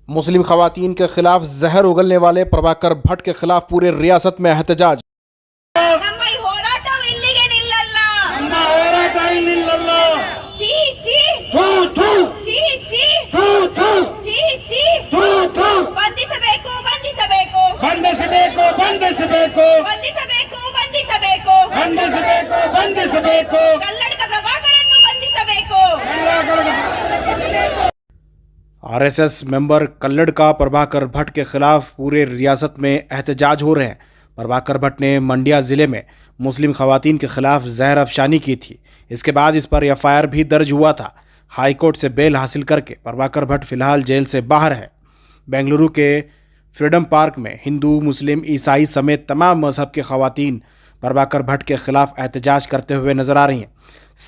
मुस्लिम खवातीन के खिलाफ जहर उगलने वाले प्रभाकर भट्ट के खिलाफ पूरे रियासत में एहतजाज। आरएसएस मेंबर कल्लड़ का प्रभाकर भट्ट के खिलाफ पूरे रियासत में एहतजाज हो रहे हैं। प्रभाकर भट्ट ने मंडिया ज़िले में मुस्लिम खवातीन के खिलाफ जहर अफशानी की थी। इसके बाद इस पर एफआईआर भी दर्ज हुआ था। हाईकोर्ट से बेल हासिल करके प्रभाकर भट्ट फिलहाल जेल से बाहर है। बेंगलुरु के फ्रीडम पार्क में हिंदू, मुस्लिम, ईसाई समेत तमाम मजहब के खवातीन प्रभाकर भट्ट के खिलाफ एहतजाज करते हुए नजर आ रही हैं।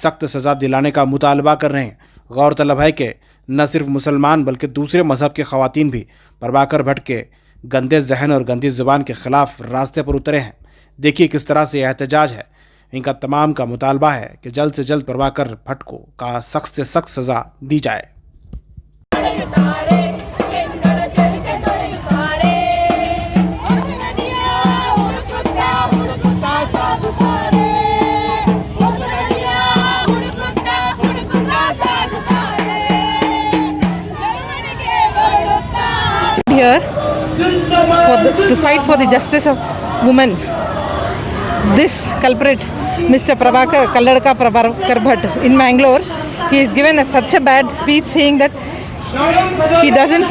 सख्त सज़ा दिलाने का मुतालबा कर रहे हैं। गौरतलब है कि न सिर्फ मुसलमान बल्कि दूसरे मजहब के खवातीन भी प्रभाकर भट्ट के गंदे जहन और गंदी ज़ुबान के खिलाफ रास्ते पर उतरे हैं। देखिए किस तरह से एहतजाज है। इनका तमाम का मुतालबा है कि जल्द से जल्द प्रभाकर भट्ट को का सख्त से सख्त सज़ा दी जाए। Here to fight for the justice of women. This culprit, Mr. Prabhakar, Kalladka Prabhakar Bhat in Bangalore, he is given such a bad speech saying that he doesn't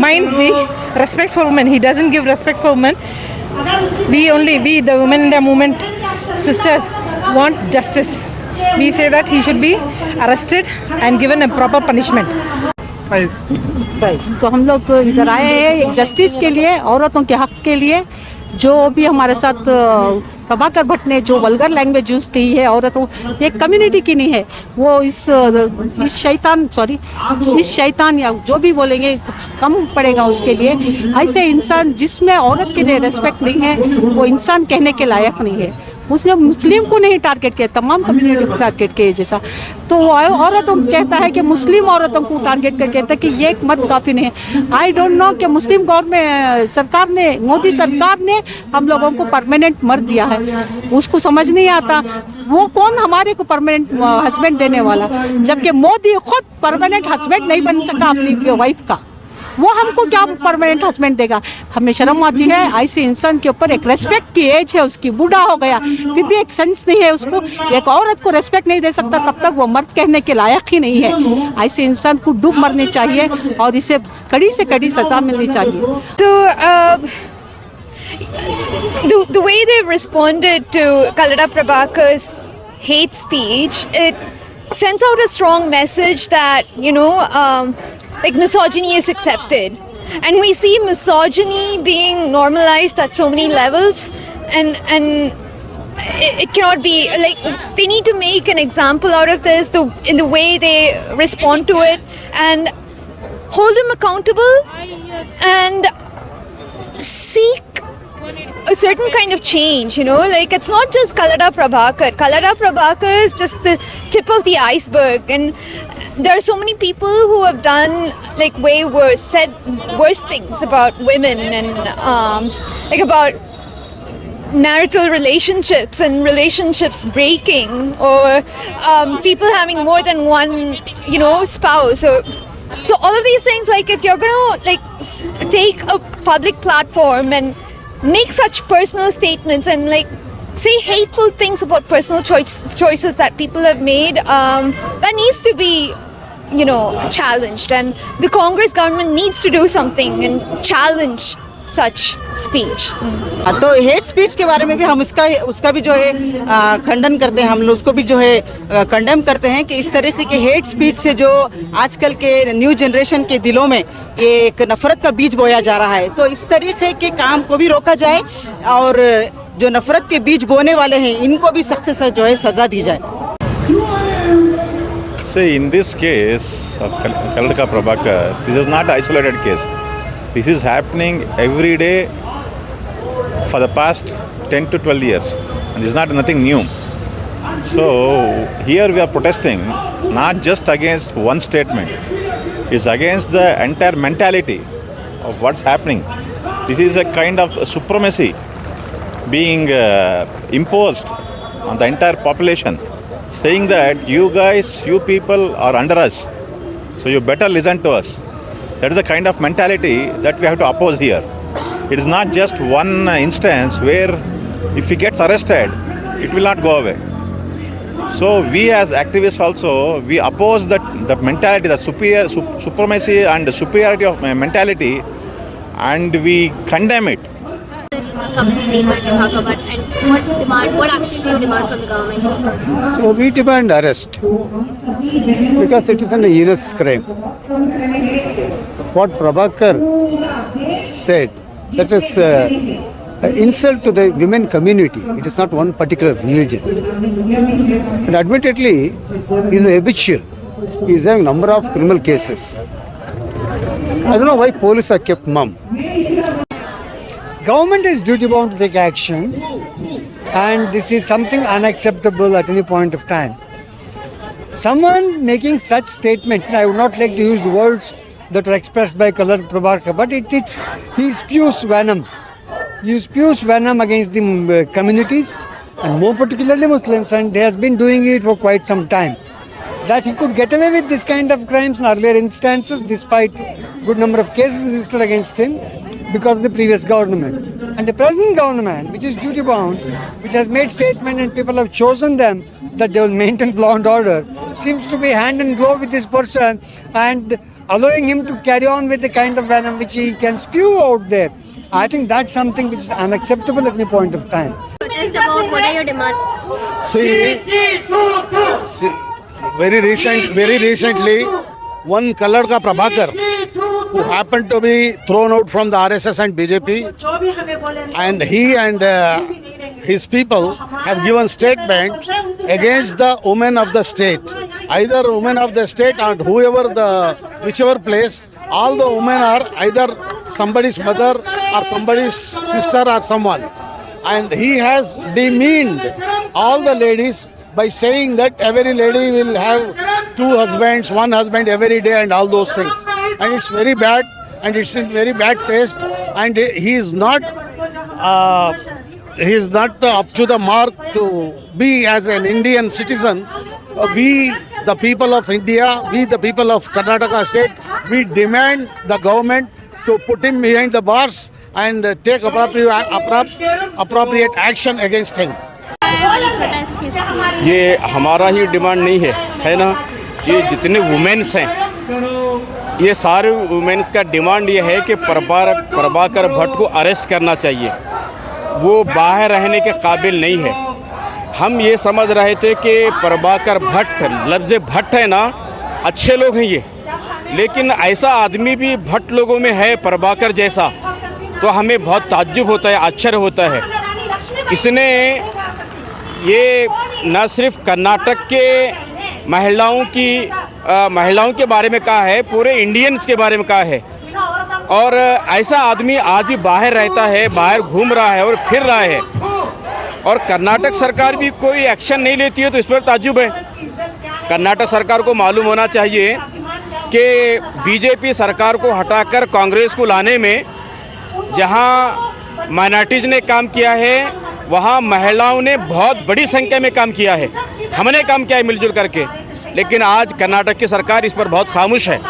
mind the respect for women. He doesn't give respect for women. We the women in the movement sisters want justice. We say that he should be arrested and given a proper punishment. तो हम लोग इधर आए हैं justice के लिए, औरतों के हक के लिए। जो भी हमारे साथ प्रभाकर भट्ट ने जो वल्गर लैंग्वेज यूज़ की है औरतों, एक कम्युनिटी की नहीं है, वो इस शैतान या जो भी बोलेंगे कम पड़ेगा उसके लिए। ऐसे इंसान जिसमें औरत के लिए रेस्पेक्ट नहीं है वो इंसान कहने के लायक नहीं है। उसने मुस्लिम को नहीं टारगेट किया, तमाम कम्युनिटी को टारगेट किए जैसा। तो वो औरतों कहता है कि मुस्लिम औरतों को टारगेट करके कहता है कि ये एक मत काफ़ी नहीं है। आई डोंट नो कि मुस्लिम गवर्नमेंट सरकार ने, मोदी सरकार ने हम लोगों को परमानेंट मर्द दिया है, उसको समझ नहीं आता। वो कौन हमारे को परमानेंट हस्बैंड देने वाला, जबकि मोदी खुद परमानेंट हस्बैंड नहीं बन सका अपनी वाइफ का, वो हमको क्या परमानेंट हस्बैंड देगा। हमें शर्म आती है ऐसे इंसान के ऊपर। एक रेस्पेक्ट की एज है उसकी, बूढ़ा हो गया फिर भी एक सेंस नहीं है उसको। एक औरत को रेस्पेक्ट नहीं दे सकता तब तक वो मर्द कहने के लायक ही नहीं है। ऐसे इंसान को डूब मरनी चाहिए और इसे कड़ी से कड़ी सजा मिलनी चाहिए। So the way they've responded to Kalada Prabhakar's hate speech, it sends out a strong message that like misogyny is accepted, and we see misogyny being normalized at so many levels, and it cannot be. Like, they need to make an example out of this in the way they respond to it, and hold them accountable and seek a certain kind of change, like it's not just Kalada Prabhakar. Kalada Prabhakar is just the tip of the iceberg, and there are so many people who have done like way worse, said worse things about women and like about marital relationships and relationships breaking, or people having more than one spouse, or so all of these things. Like, if you're gonna like take a public platform and make such personal statements and like say hateful things about personal choices that people have made, that needs to be challenged, and the Congress government needs to do something and challenge such speech. तो hate speech के बारे में भी हम उसका भी जो है खंडन करते हैं। हम लोग उसको भी जो है कंडेम करते हैं कि इस तरीके के हेट स्पीच से जो आजकल के न्यू जनरेशन के दिलों में ये एक नफ़रत का बीज बोया जा रहा है। तो इस तरीके के काम को भी रोका जाए और जो नफ़रत के बीज बोने वाले हैं इनको भी सख्त से जो है सज़ा दी जाए। See, in this case of Kalladka Prabhakar, this is not an isolated case. This is happening every day for the past 10 to 12 years. And this is nothing new. So here we are protesting not just against one statement. It's against the entire mentality of what's happening. This is a kind of supremacy being imposed on the entire population, saying that you guys, you people are under us, so you better listen to us. That is the kind of mentality that we have to oppose here. It is not just one instance where if he gets arrested, it will not go away. So we as activists also, we oppose the mentality, the supremacy and the superiority of mentality, and we condemn it. The recent comments made by Prabhakar Bhat, and what action do you demand from the government? So we demand arrest because it is an heinous crime. What Prabhakar said, that is an insult to the women community. It is not one particular religion. And admittedly, he is a habitual. He is having a number of criminal cases. I don't know why police are kept mum. Government is duty bound to take action, and this is something unacceptable at any point of time. Someone making such statements, and I would not like to use the words that are expressed by colored Prabhakar, but he spews venom. He spews venom against the communities, and more particularly Muslims, and he has been doing it for quite some time. That he could get away with this kind of crimes in earlier instances, despite good number of cases registered against him, because of the previous government. And the present government, which is duty bound, which has made statement and people have chosen them that they will maintain law and order, seems to be hand in glove with this person and allowing him to carry on with the kind of venom which he can spew out there. I think that's something which is unacceptable at any point of time. Protest about what are your demands? See, very recently, one colored ka Prabhakar, who happened to be thrown out from the RSS and BJP, and he and his people have given statement against the women of the state. Either women of the state and whichever place, all the women are either somebody's mother or somebody's sister or someone. And he has demeaned all the ladies by saying that every lady will have 2 husbands, 1 husband every day and all those things. And it's very bad, and it's in very bad taste, and he is not up to the mark to be as an Indian citizen. We, the people of India, we, the people of Karnataka state, we demand the government to put him behind the bars and take appropriate action against him. ये हमारा ही demand नहीं है ना, ये जितने women's हैं, ये सारे वुमेन्स का डिमांड ये है कि प्रभाकर भट्ट को अरेस्ट करना चाहिए। वो बाहर रहने के काबिल नहीं है। हम ये समझ रहे थे कि प्रभाकर भट्ट, लफ्ज़ भट्ट है ना, अच्छे लोग हैं ये, लेकिन ऐसा आदमी भी भट्ट लोगों में है प्रभाकर जैसा, तो हमें बहुत ताज्जुब होता है, आश्चर्य होता है। इसने ये न सिर्फ कर्नाटक के महिलाओं के बारे में कहा है, पूरे इंडियंस के बारे में कहा है। और ऐसा आदमी आज भी बाहर रहता है, बाहर घूम रहा है और फिर रहा है, और कर्नाटक सरकार भी कोई एक्शन नहीं लेती है, तो इस पर ताज्जुब है। कर्नाटक सरकार को मालूम होना चाहिए कि बीजेपी सरकार को हटाकर कांग्रेस को लाने में जहां माइनॉरिटीज़ ने काम किया है, वहाँ महिलाओं ने बहुत बड़ी संख्या में काम किया है। हमने काम किया है मिलजुल करके, लेकिन आज कर्नाटक की सरकार इस पर बहुत खामोश है।